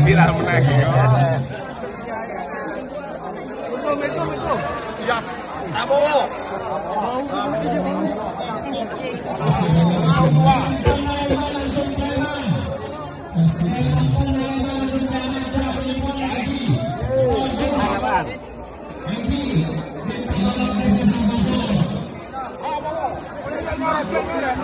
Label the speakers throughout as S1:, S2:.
S1: Virar menang. Siap. Prabowo.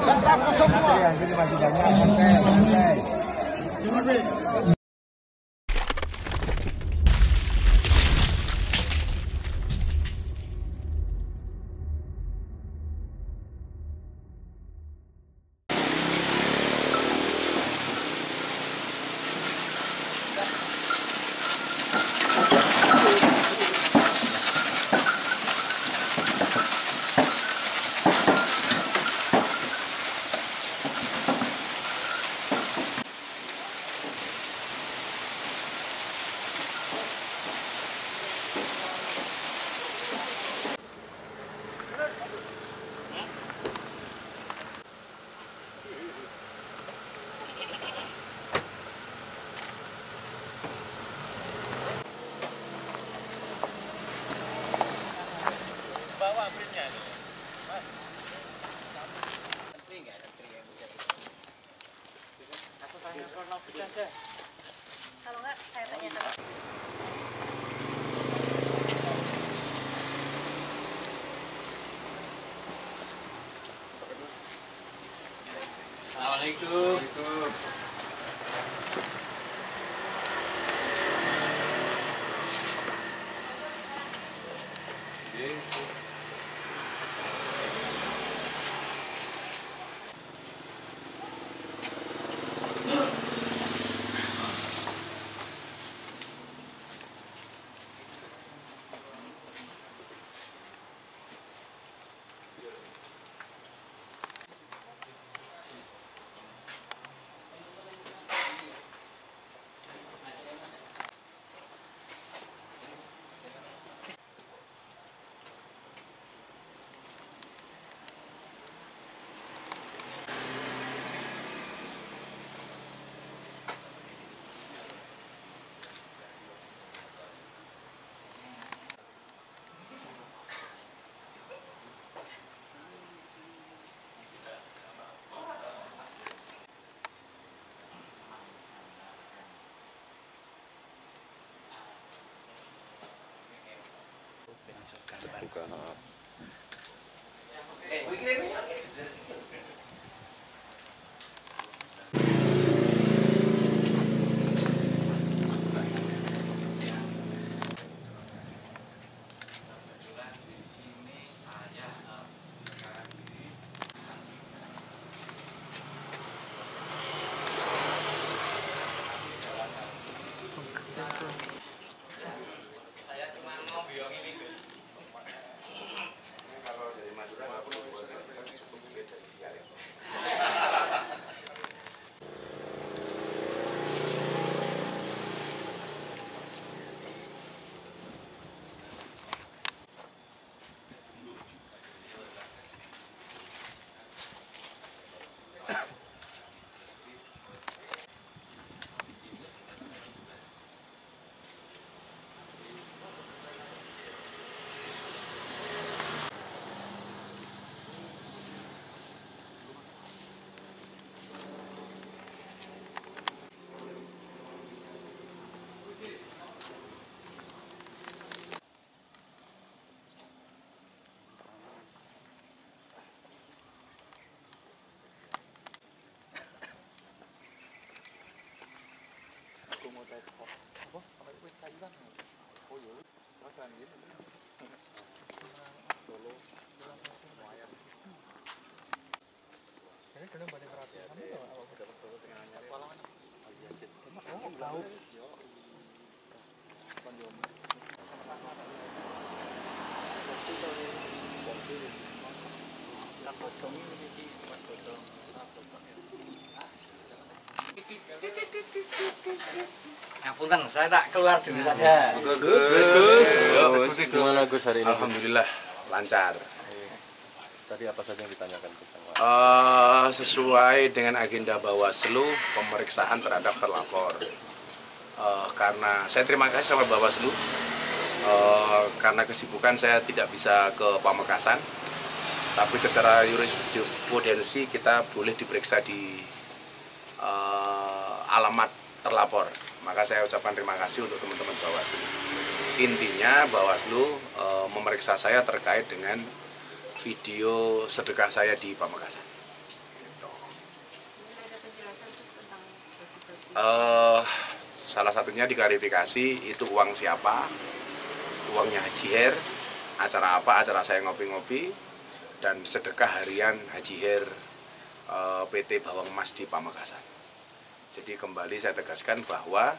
S1: Tetap 02. Bawa printnya itu. Mas. Antri enggak? Antri yang bisa. Aku tanya kronologisnya aja.
S2: Kalau enggak saya tanya sama.
S1: Assalamualaikum. Buka.
S3: Punten, saya tak keluar dulu saja.
S1: Gus.
S3: Gimana Gus hari ini?
S1: Alhamdulillah lancar.
S4: Tadi apa saja yang ditanyakan bersama?
S5: Sesuai dengan agenda Bawaslu, pemeriksaan terhadap terlapor. Karena saya terima kasih sama Bawaslu, karena kesibukan saya tidak bisa ke Pamekasan, tapi secara jurisprudensi kita boleh diperiksa di alamat terlapor. Maka saya ucapkan terima kasih untuk teman-teman Bawaslu. Intinya Bawaslu memeriksa saya terkait dengan video sedekah saya di Pamekasan. Gitu. Salah satunya diklarifikasi itu uang siapa, uangnya Haji Her, acara apa, acara saya ngopi-ngopi, dan sedekah harian Haji Her PT Bawang Emas di Pamekasan. Jadi kembali saya tegaskan bahwa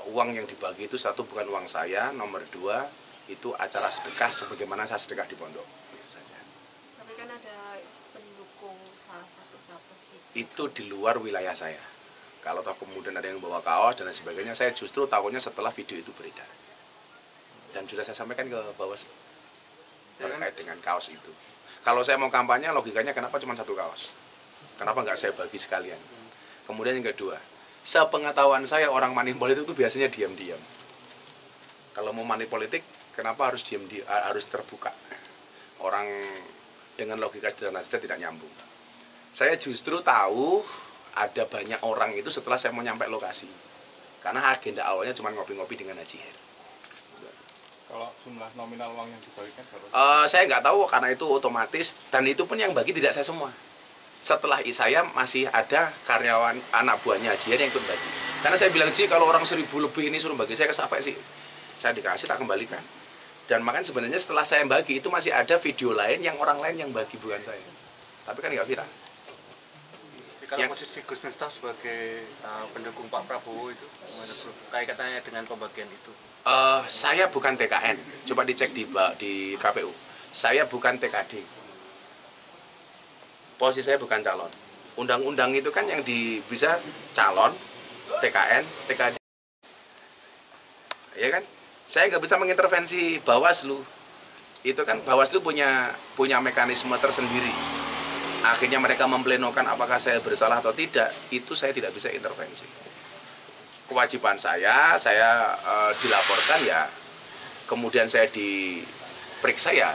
S5: uang yang dibagi itu satu bukan uang saya, nomor dua itu acara sedekah sebagaimana saya sedekah di pondok. Itu saja.
S2: Tapi kan ada pendukung salah satu capres
S5: Itu di luar wilayah saya. Kalau toh kemudian ada yang bawa kaos dan lain sebagainya, saya justru tahunya setelah video itu beredar. Dan sudah saya sampaikan ke Bawaslu terkait dengan kaos itu. Kalau saya mau kampanye, logikanya kenapa cuma satu kaos? Kenapa nggak saya bagi sekalian? Kemudian yang kedua, sepengetahuan saya orang money politik itu biasanya diam-diam. Kalau mau money politik, kenapa harus diam-diam, harus terbuka? Orang dengan logika sederhana saja tidak nyambung. Saya justru tahu ada banyak orang itu setelah saya mau nyampe lokasi. Karena agenda awalnya cuma ngopi-ngopi dengan Haji Her.
S4: Kalau jumlah nominal uang yang dibagikan berapa?
S5: Saya nggak tahu karena itu otomatis, dan itu pun yang bagi tidak saya semua. Setelah saya masih ada karyawan anak buahnya Haji Her yang ikut bagi. Karena saya bilang, Ji, kalau orang 1000 lebih ini suruh bagi, saya sampai sih. Saya dikasih, tak kembalikan. Dan makanya sebenarnya setelah saya bagi, itu masih ada video lain yang orang lain yang bagi, bukan saya. Tapi kan nggak viral.
S6: Kalau posisi Gus Miftah sebagai pendukung Pak Prabowo itu, kaitannya dengan pembagian itu?
S5: Saya bukan TKN. Coba dicek di KPU. Saya bukan TKD. Posisi saya bukan calon. Undang-undang itu kan yang bisa calon, TKN, TKD. Ya kan? Saya nggak bisa mengintervensi Bawaslu. Itu kan Bawaslu punya mekanisme tersendiri. Akhirnya mereka memplenokan apakah saya bersalah atau tidak, itu saya tidak bisa intervensi. Kewajiban saya dilaporkan ya, kemudian saya diperiksa ya,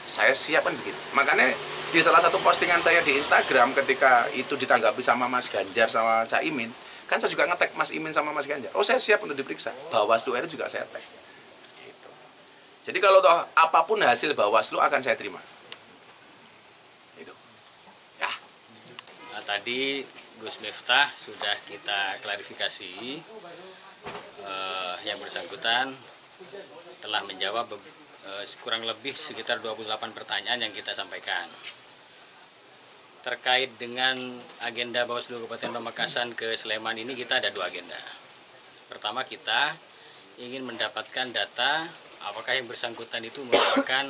S5: saya siap kan begitu. Makanya di salah satu postingan saya di Instagram ketika itu ditanggapi sama Mas Ganjar sama Cak Imin, kan saya juga nge-tag Mas Imin sama Mas Ganjar. Oh, saya siap untuk diperiksa. Bawaslu itu juga saya tag. Gitu. Jadi kalau toh apapun hasil Bawaslu akan saya terima. Itu. Ya.
S7: Nah, tadi Gus Miftah sudah kita klarifikasi, yang bersangkutan telah menjawab kurang lebih sekitar 28 pertanyaan yang kita sampaikan. Terkait dengan agenda Bawaslu Kabupaten Pamekasan ke Sleman ini, kita ada dua agenda. Pertama, kita ingin mendapatkan data apakah yang bersangkutan itu merupakan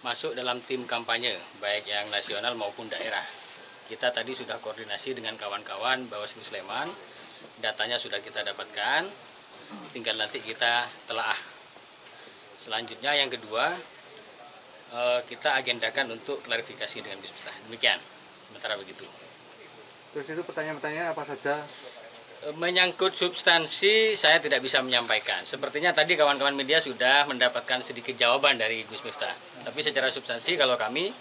S7: masuk dalam tim kampanye, baik yang nasional maupun daerah. Kita tadi sudah koordinasi dengan kawan-kawan Bawaslu Sleman, datanya sudah kita dapatkan, tinggal nanti kita telaah. Selanjutnya yang kedua, kita agendakan untuk klarifikasi dengan Gus Miftah. Demikian, sementara begitu.
S6: Terus itu pertanyaan-pertanyaan apa saja?
S7: Menyangkut substansi saya tidak bisa menyampaikan. Sepertinya tadi kawan-kawan media sudah mendapatkan sedikit jawaban dari Gus Miftah. Tapi secara substansi kalau kami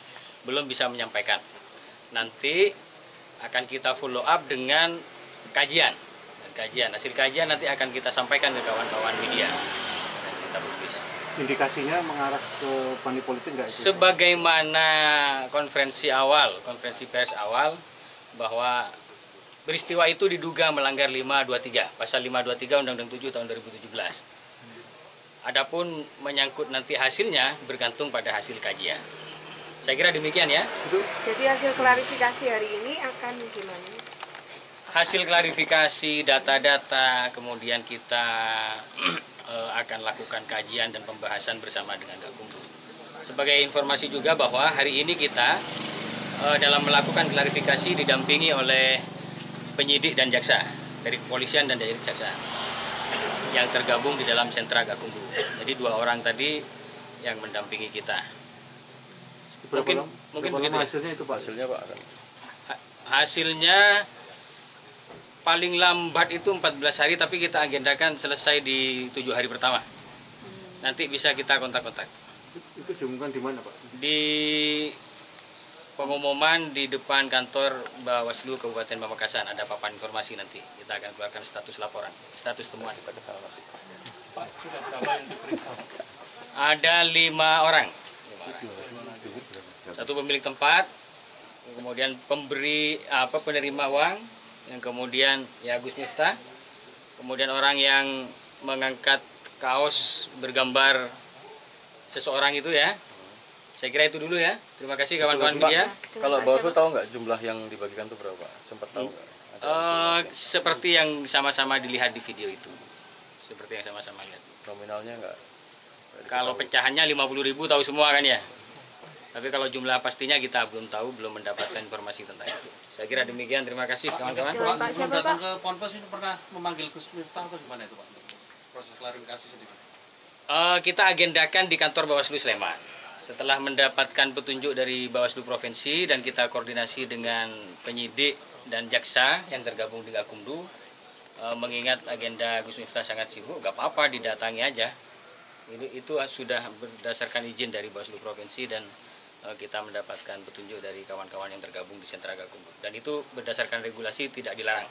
S7: belum bisa menyampaikan. Nanti akan kita follow up dengan kajian. Hasil kajian nanti akan kita sampaikan ke kawan-kawan media. Dan kita publis.
S6: Indikasinya mengarah ke money politik nggak itu?
S7: Sebagaimana konferensi pers awal, bahwa peristiwa itu diduga melanggar 523, pasal 523 Undang-Undang 7 tahun 2017. Adapun menyangkut nanti hasilnya bergantung pada hasil kajian. Saya kira demikian ya.
S2: Jadi hasil klarifikasi hari ini akan gimana?
S7: Hasil klarifikasi data-data, kemudian kita akan lakukan kajian dan pembahasan bersama dengan Gakumdu. Sebagai informasi juga bahwa hari ini kita dalam melakukan klarifikasi didampingi oleh penyidik dan jaksa dari kepolisian dan dari jaksa yang tergabung di dalam sentra Gakumdu. Jadi 2 orang tadi yang mendampingi kita. Mungkin begitu ya.
S6: Hasilnya itu Pak.
S4: Hasilnya Pak.
S7: Hasilnya paling lambat itu 14 hari, tapi kita agendakan selesai di 7 hari pertama. Nanti bisa kita kontak-kontak.
S6: Itu diumumkan di mana Pak?
S7: Di pengumuman di depan kantor Bawaslu Kabupaten Pamekasan ada papan informasi, nanti kita akan keluarkan status laporan, status temuan.
S1: Pak, sudah berapa yang diperiksa?
S7: Ada 5 orang. 1 pemilik tempat, kemudian penerima uang, yang kemudian ya Gus Miftah, kemudian orang yang mengangkat kaos bergambar seseorang itu ya. Saya kira itu dulu ya. Terima kasih kawan-kawan media.
S4: Kalau Bawaslu tahu nggak jumlah yang dibagikan itu berapa? Sempat tahu nggak?
S7: Seperti yang sama-sama dilihat di video itu. Seperti yang sama-sama lihat.
S4: Nominalnya nggak?
S7: Kalau pecahannya 50.000 tahu semua kan ya. Tapi kalau jumlah pastinya kita belum tahu, belum mendapatkan informasi tentang itu. Saya kira demikian. Terima kasih kawan-kawan.
S2: Pak, siapa,
S1: Datang
S2: Pak?
S1: ke Ponpes ini pernah memanggil Gus Miftah atau gimana itu Pak? Proses klarifikasi sedikit.
S7: Kita agendakan di kantor Bawaslu Sleman. Setelah mendapatkan petunjuk dari Bawaslu Provinsi dan kita koordinasi dengan penyidik dan jaksa yang tergabung di Gakumdu, mengingat agenda Gus Miftah sangat sibuk, gak apa-apa didatangi aja. Itu sudah berdasarkan izin dari Bawaslu Provinsi dan kita mendapatkan petunjuk dari kawan-kawan yang tergabung di sentra Gakumdu. Dan itu berdasarkan regulasi tidak dilarang.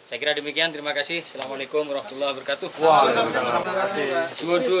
S7: Saya kira demikian. Terima kasih. Assalamualaikum warahmatullahi wabarakatuh.
S4: Waalaikumsalam. Terima kasih.
S7: Suun.
S2: Dulu,